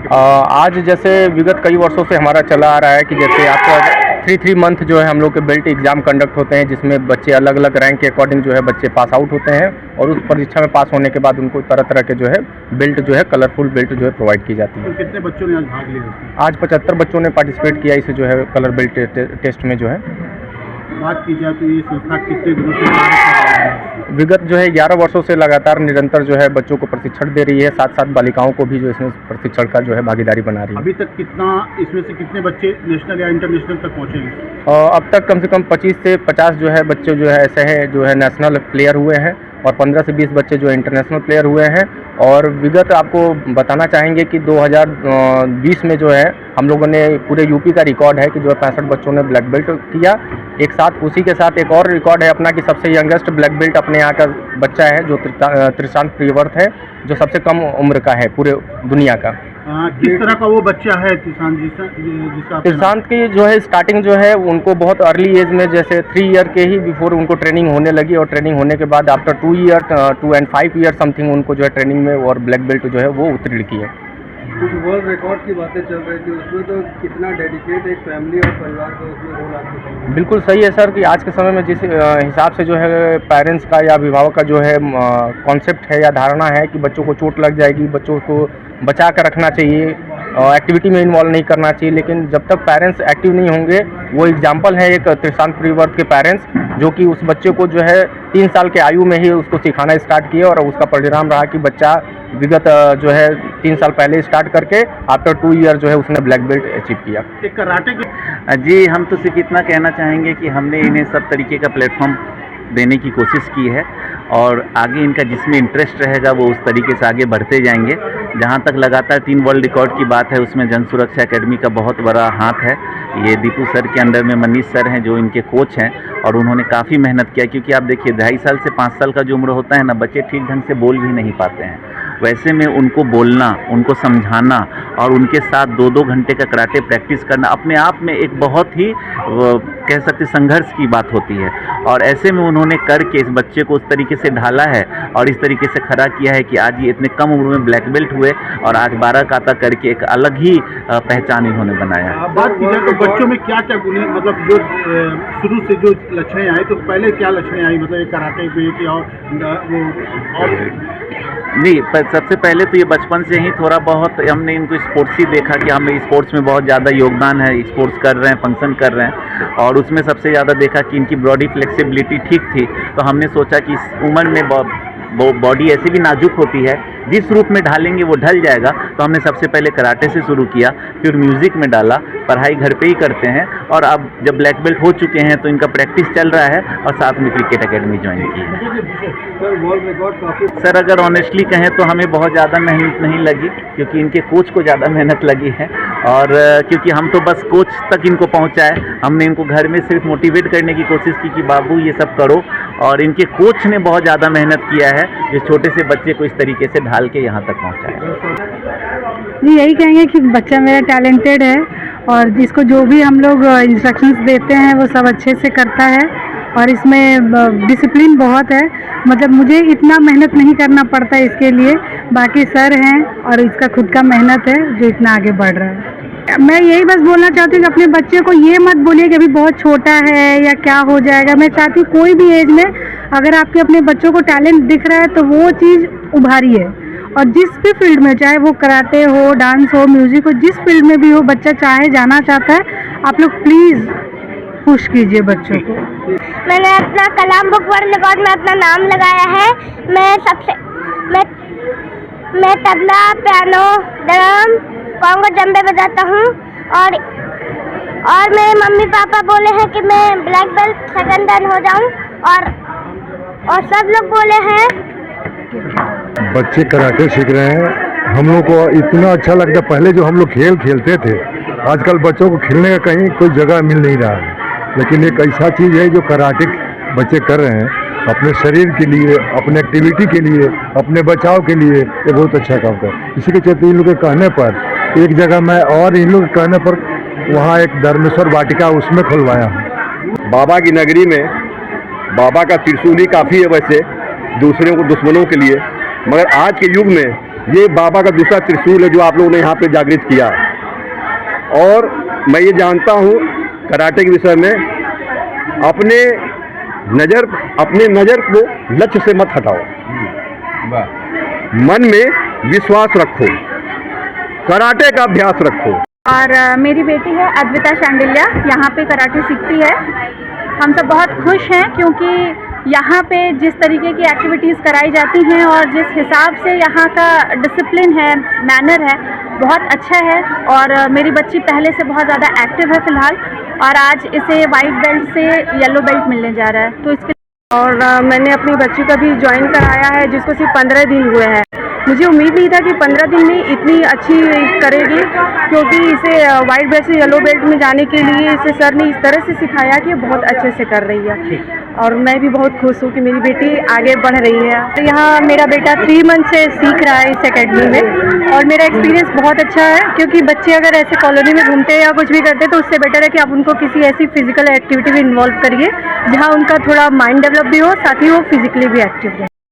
आज जैसे विगत कई वर्षों से हमारा चला आ रहा है कि जैसे आपका 3 मंथ जो है हम लोग के बेल्ट एग्ज़ाम कंडक्ट होते हैं, जिसमें बच्चे अलग अलग रैंक के अकॉर्डिंग जो है बच्चे पास आउट होते हैं और उस परीक्षा में पास होने के बाद उनको तरह तरह के जो है बेल्ट जो है कलरफुल बेल्ट जो है प्रोवाइड की जाती है। तो कितने बच्चों ने आज भाग लिया उसमें? आज 75 बच्चों ने पार्टिसिपेट किया इसे जो है कलर बेल्ट टेस्ट में जो है। बात की जाए तो ये संस्था कितने दिनों से कार्य कर रही है? विगत जो है 11 वर्षों से लगातार निरंतर जो है बच्चों को प्रशिक्षण दे रही है, साथ साथ बालिकाओं को भी जो इसमें प्रशिक्षण का जो है भागीदारी बना रही है। अभी तक इसमें से कितने बच्चे नेशनल या इंटरनेशनल तक पहुँचे हैं? अब तक कम से कम 25 से 50 जो है बच्चे जो है ऐसे हैं जो है नेशनल प्लेयर हुए हैं और 15 से 20 बच्चे जो इंटरनेशनल प्लेयर हुए हैं। और विगत आपको बताना चाहेंगे कि 2020 में जो है हम लोगों ने पूरे यूपी का रिकॉर्ड है कि जो है 65 बच्चों ने ब्लैक बेल्ट किया। एक साथ उसी के साथ एक और रिकॉर्ड है अपना कि सबसे यंगेस्ट ब्लैक बेल्ट अपने यहाँ का बच्चा है जो त्रिशांत प्रियवर्त है, जो सबसे कम उम्र का है पूरे दुनिया का। किस तरह का वो बच्चा है त्रिशांत की जो है स्टार्टिंग जो है उनको बहुत अर्ली एज में जैसे 3 ईयर के ही बिफोर उनको ट्रेनिंग होने लगी और ट्रेनिंग होने के बाद आफ्टर 2 and 5 ईयर समथिंग उनको जो है ट्रेनिंग में और ब्लैक बेल्ट जो है वो उत्तीर्ण की है। कुछ वर्ल्ड रिकॉर्ड की बातें चल रही थी उसमें, तो कितना डेडिकेट एक फैमिली और परिवार का उसमें रोल आपको? बिल्कुल सही है सर कि आज के समय में जिस हिसाब से जो है पेरेंट्स का या अभिभावक का जो है कॉन्सेप्ट है या धारणा है कि बच्चों को चोट लग जाएगी, बच्चों को बचा कर रखना चाहिए, एक्टिविटी में इन्वॉल्व नहीं करना चाहिए, लेकिन जब तक पेरेंट्स एक्टिव नहीं होंगे, वो एग्जाम्पल है एक त्रिशांत प्रियवर्त के पेरेंट्स जो कि उस बच्चे को जो है 3 साल के आयु में ही उसको सिखाना स्टार्ट किया और उसका परिणाम रहा कि बच्चा विगत जो है 3 साल पहले स्टार्ट करके आफ्टर 2 ईयर जो है उसने ब्लैक बेल्ट अचीव किया। एक कराटे जी, हम तो सिर्फ इतना कहना चाहेंगे कि हमने इन्हें सब तरीके का प्लेटफॉर्म देने की कोशिश की है और आगे इनका जिसमें इंटरेस्ट रहेगा वो उस तरीके से आगे बढ़ते जाएंगे। जहाँ तक लगातार 3 वर्ल्ड रिकॉर्ड की बात है उसमें जन सुरक्षा एकेडमी का बहुत बड़ा हाथ है। ये दीपू सर के अंडर में मनीष सर हैं जो इनके कोच हैं और उन्होंने काफ़ी मेहनत किया, क्योंकि आप देखिए 2.5 साल से 5 साल का जो उम्र होता है ना, बच्चे ठीक ढंग से बोल भी नहीं पाते हैं। वैसे में उनको बोलना, उनको समझाना और उनके साथ 2-2 घंटे का कराटे प्रैक्टिस करना अपने आप में एक बहुत ही कह सकते संघर्ष की बात होती है। और ऐसे में उन्होंने करके इस बच्चे को उस तरीके से ढाला है और इस तरीके से खड़ा किया है कि आज ये इतने कम उम्र में ब्लैक बेल्ट हुए और आज 12 काता करके एक अलग ही पहचान इन्होंने बनाया। बात की जाए तो बच्चों में क्या क्या गुण, मतलब जो शुरू से जो लक्षणें आई, तो पहले क्या लक्षणें आई, मतलब एक कराटे में कि और नहीं, सबसे पहले तो ये बचपन से ही थोड़ा बहुत हमने इनको स्पोर्ट्स ही देखा कि हमें स्पोर्ट्स में बहुत ज़्यादा योगदान है, स्पोर्ट्स कर रहे हैं, फंक्शन कर रहे हैं और उसमें सबसे ज़्यादा देखा कि इनकी बॉडी फ्लेक्सिबिलिटी ठीक थी। तो हमने सोचा कि इस उम्र में बॉडी ऐसी भी नाजुक होती है, जिस रूप में ढालेंगे वो ढल जाएगा। तो हमने सबसे पहले कराटे से शुरू किया, फिर म्यूज़िक में डाला, पढ़ाई घर पे ही करते हैं और अब जब ब्लैक बेल्ट हो चुके हैं तो इनका प्रैक्टिस चल रहा है और साथ में क्रिकेट एकेडमी ज्वाइन की है। सर अगर ऑनेस्टली कहें तो हमें बहुत ज़्यादा मेहनत नहीं लगी, क्योंकि इनके कोच को ज़्यादा मेहनत लगी है और क्योंकि हम तो बस कोच तक इनको पहुँचाए, हमने इनको घर में सिर्फ मोटिवेट करने की कोशिश की कि बाबू ये सब करो, और इनके कोच ने बहुत ज़्यादा मेहनत किया है जो छोटे से बच्चे को इस तरीके से ढाल के यहाँ तक पहुँचाया। जी यही कहेंगे कि बच्चा मेरा टैलेंटेड है और जिसको जो भी हम लोग इंस्ट्रक्शंस देते हैं वो सब अच्छे से करता है और इसमें डिसिप्लिन बहुत है, मतलब मुझे इतना मेहनत नहीं करना पड़ता इसके लिए, बाकी सर हैं और इसका खुद का मेहनत है जो इतना आगे बढ़ रहा है। मैं यही बस बोलना चाहती हूँ कि अपने बच्चे को ये मत बोलिए कि अभी बहुत छोटा है या क्या हो जाएगा। मैं चाहती हूँ कोई भी एज में अगर आपके अपने बच्चों को टैलेंट दिख रहा है तो वो चीज़ उभारिए और जिस भी फील्ड में, चाहे वो कराटे हो, डांस हो, म्यूज़िक हो, जिस फील्ड में भी हो, बच्चा चाहे जाना चाहता है, आप लोग प्लीज़ पुश कीजिए बच्चों को। मैंने अपना कलाम बुक वर्ल्ड रिकॉर्ड में अपना नाम लगाया है। मैं tabla, piano, drum, Congo, Jambey बजाता हूँ और मेरे मम्मी पापा बोले हैं कि मैं ब्लैक बेल्ट सेकंड डन हो जाऊँ और सब लोग बोले हैं। बच्चे कराटे सीख रहे हैं, हम लोग को इतना अच्छा लगता है। पहले जो हम लोग खेल खेलते थे, आजकल बच्चों को खेलने का कहीं कोई जगह मिल नहीं रहा है, लेकिन एक ऐसा चीज़ है जो कराटे बच्चे कर रहे हैं अपने शरीर के लिए, अपने एक्टिविटी के लिए, अपने बचाव के लिए, ये बहुत अच्छा काम कर। इसी के चलते इन लोग के कहने पर एक जगह मैं और इन लोग के कहने पर वहाँ एक धर्मेश्वर वाटिका उसमें खुलवाया हूँ। बाबा की नगरी में बाबा का त्रिशूल ही काफ़ी है वैसे दूसरों को, दुश्मनों के लिए, मगर आज के युग में ये बाबा का दूसरा त्रिशूल है जो आप लोगों ने यहाँ पे जागृत किया है। और मैं ये जानता हूँ कराटे के विषय में, अपने नज़र को लक्ष्य से मत हटाओ, मन में विश्वास रखो, कराटे का अभ्यास रखो। और मेरी बेटी है अद्विता शांडिल्या, यहाँ पे कराटे सीखती है। हम सब बहुत खुश हैं क्योंकि यहाँ पे जिस तरीके की एक्टिविटीज़ कराई जाती हैं और जिस हिसाब से यहाँ का डिसिप्लिन है, मैनर है, बहुत अच्छा है। और मेरी बच्ची पहले से बहुत ज़्यादा एक्टिव है फ़िलहाल, और आज इसे वाइट बेल्ट से येलो बेल्ट मिलने जा रहा है। तो इसके और मैंने अपनी बच्ची को भी ज्वाइन कराया है, जिसको सिर्फ 15 दिन हुए हैं। मुझे उम्मीद नहीं था कि 15 दिन में इतनी अच्छी करेगी, क्योंकि इसे वाइट बेल्ट से येलो बेल्ट में जाने के लिए इसे सर ने इस तरह से सिखाया कि बहुत अच्छे से कर रही है। और मैं भी बहुत खुश हूँ कि मेरी बेटी आगे बढ़ रही है। तो यहाँ मेरा बेटा 3 मंथ से सीख रहा है इस एकेडमी में, और मेरा एक्सपीरियंस बहुत अच्छा है, क्योंकि बच्चे अगर ऐसे कॉलोनी में घूमते हैं या कुछ भी करते हैं तो उससे बेटर है कि आप उनको किसी ऐसी फिजिकल एक्टिविटी में इन्वॉल्व करिए जहाँ उनका थोड़ा माइंड डेवलप भी हो, साथ ही वो फिजिकली भी एक्टिव रहे।